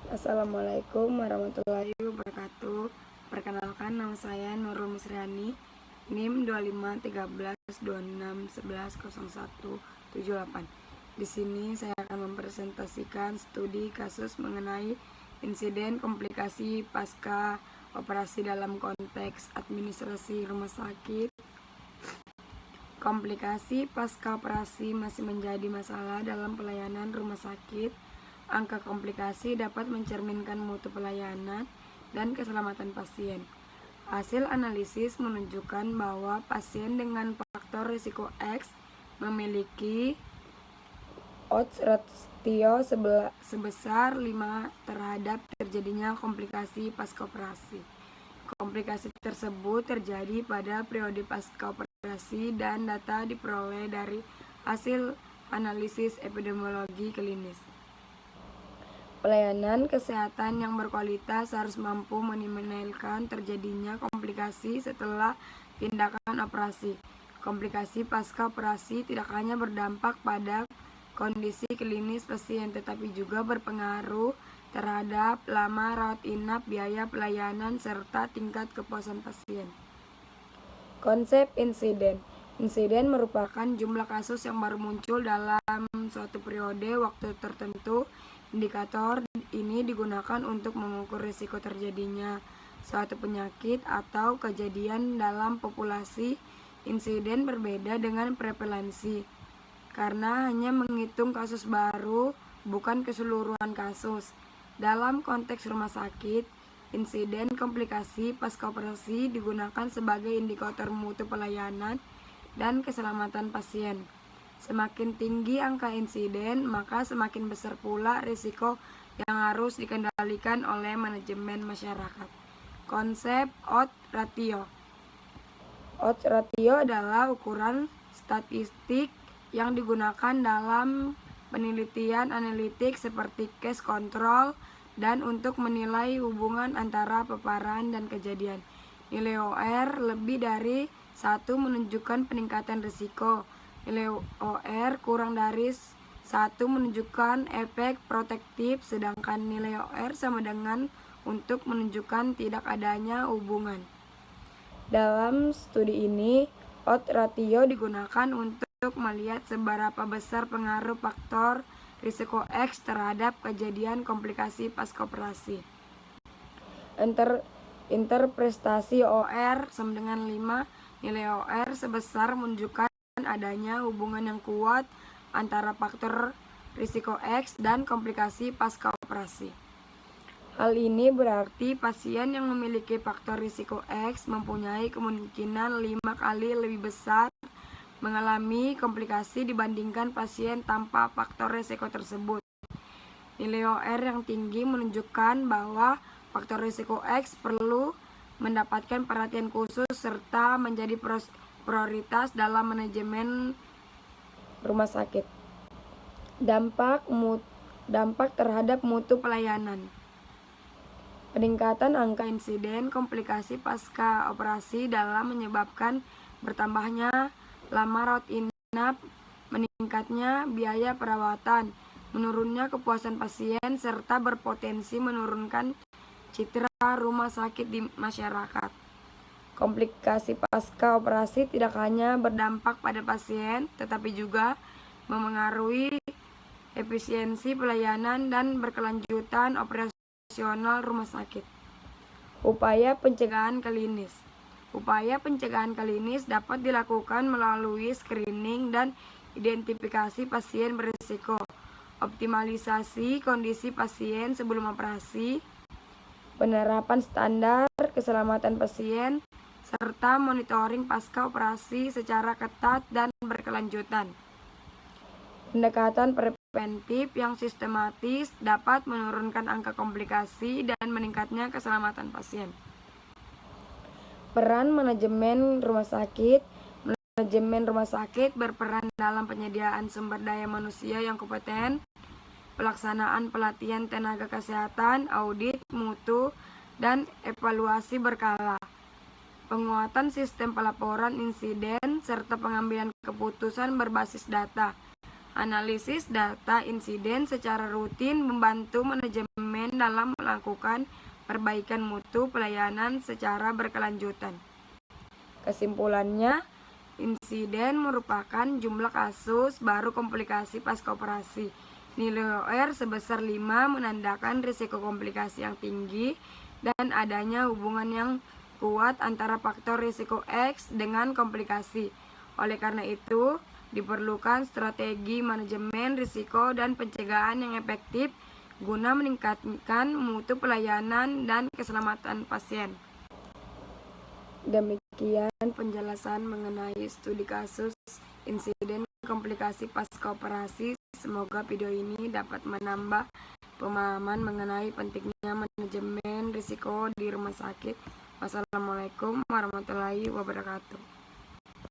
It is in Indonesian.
Assalamualaikum warahmatullahi wabarakatuh. Perkenalkan, nama saya Nurul Musriani, NIM 251326110178. Di sini saya akan mempresentasikan studi kasus mengenai insiden komplikasi pasca operasi dalam konteks administrasi rumah sakit. Komplikasi pasca operasi masih menjadi masalah dalam pelayanan rumah sakit. Angka komplikasi dapat mencerminkan mutu pelayanan dan keselamatan pasien. Hasil analisis menunjukkan bahwa pasien dengan faktor risiko X memiliki odds ratio sebesar 5 terhadap terjadinya komplikasi pasca operasi. Komplikasi tersebut terjadi pada periode pasca operasi dan data diperoleh dari hasil analisis epidemiologi klinis. Pelayanan kesehatan yang berkualitas harus mampu meminimalkan terjadinya komplikasi setelah tindakan operasi. Komplikasi pasca operasi tidak hanya berdampak pada kondisi klinis pasien, tetapi juga berpengaruh terhadap lama rawat inap, biaya pelayanan, serta tingkat kepuasan pasien. Konsep insiden. Insiden merupakan jumlah kasus yang baru muncul dalam suatu periode waktu tertentu. Indikator ini digunakan untuk mengukur risiko terjadinya suatu penyakit atau kejadian dalam populasi. Insiden berbeda dengan prevalensi, karena hanya menghitung kasus baru, bukan keseluruhan kasus. Dalam konteks rumah sakit, insiden komplikasi pasca operasi digunakan sebagai indikator mutu pelayanan dan keselamatan pasien. Semakin tinggi angka insiden, maka semakin besar pula risiko yang harus dikendalikan oleh manajemen masyarakat. Konsep odds ratio. Odds ratio adalah ukuran statistik yang digunakan dalam penelitian analitik seperti case control dan untuk menilai hubungan antara paparan dan kejadian. Nilai OR lebih dari 1 menunjukkan peningkatan risiko. Nilai OR kurang dari 1 menunjukkan efek protektif, sedangkan nilai OR sama dengan untuk menunjukkan tidak adanya hubungan. Dalam studi ini, odds ratio digunakan untuk melihat seberapa besar pengaruh faktor risiko X terhadap kejadian komplikasi pasca operasi. Interpretasi OR sama dengan 5. Nilai OR sebesar menunjukkan adanya hubungan yang kuat antara faktor risiko X dan komplikasi pasca operasi. Hal ini berarti pasien yang memiliki faktor risiko X mempunyai kemungkinan 5 kali lebih besar mengalami komplikasi dibandingkan pasien tanpa faktor risiko tersebut. Nilai OR yang tinggi menunjukkan bahwa faktor risiko X perlu mendapatkan perhatian khusus serta menjadi prioritas dalam manajemen rumah sakit. Dampak terhadap mutu pelayanan. Peningkatan angka insiden komplikasi pasca operasi dalam menyebabkan bertambahnya lama rawat inap, meningkatnya biaya perawatan, menurunnya kepuasan pasien, serta berpotensi menurunkan citra rumah sakit di masyarakat. Komplikasi pasca operasi tidak hanya berdampak pada pasien, tetapi juga memengaruhi efisiensi pelayanan dan berkelanjutan operasional rumah sakit. Upaya pencegahan klinis. Upaya pencegahan klinis dapat dilakukan melalui screening dan identifikasi pasien berisiko, optimalisasi kondisi pasien sebelum operasi, penerapan standar keselamatan pasien, serta monitoring pasca operasi secara ketat dan berkelanjutan. Pendekatan preventif yang sistematis dapat menurunkan angka komplikasi dan meningkatnya keselamatan pasien. Peran manajemen rumah sakit. Manajemen rumah sakit berperan dalam penyediaan sumber daya manusia yang kompeten, pelaksanaan pelatihan tenaga kesehatan, audit mutu, dan evaluasi berkala, penguatan sistem pelaporan insiden, serta pengambilan keputusan berbasis data. Analisis data insiden secara rutin membantu manajemen manajemen dalam melakukan perbaikan mutu pelayanan secara berkelanjutan. Kesimpulannya, insiden merupakan jumlah kasus baru komplikasi pasca operasi. Nilai OR sebesar 5 menandakan risiko komplikasi yang tinggi dan adanya hubungan yang kuat antara faktor risiko X dengan komplikasi. Oleh karena itu, diperlukan strategi manajemen risiko dan pencegahan yang efektif guna meningkatkan mutu pelayanan dan keselamatan pasien. Demikian penjelasan mengenai studi kasus insiden komplikasi pasca operasi. Semoga video ini dapat menambah pemahaman mengenai pentingnya manajemen risiko di rumah sakit. Wassalamualaikum warahmatullahi wabarakatuh.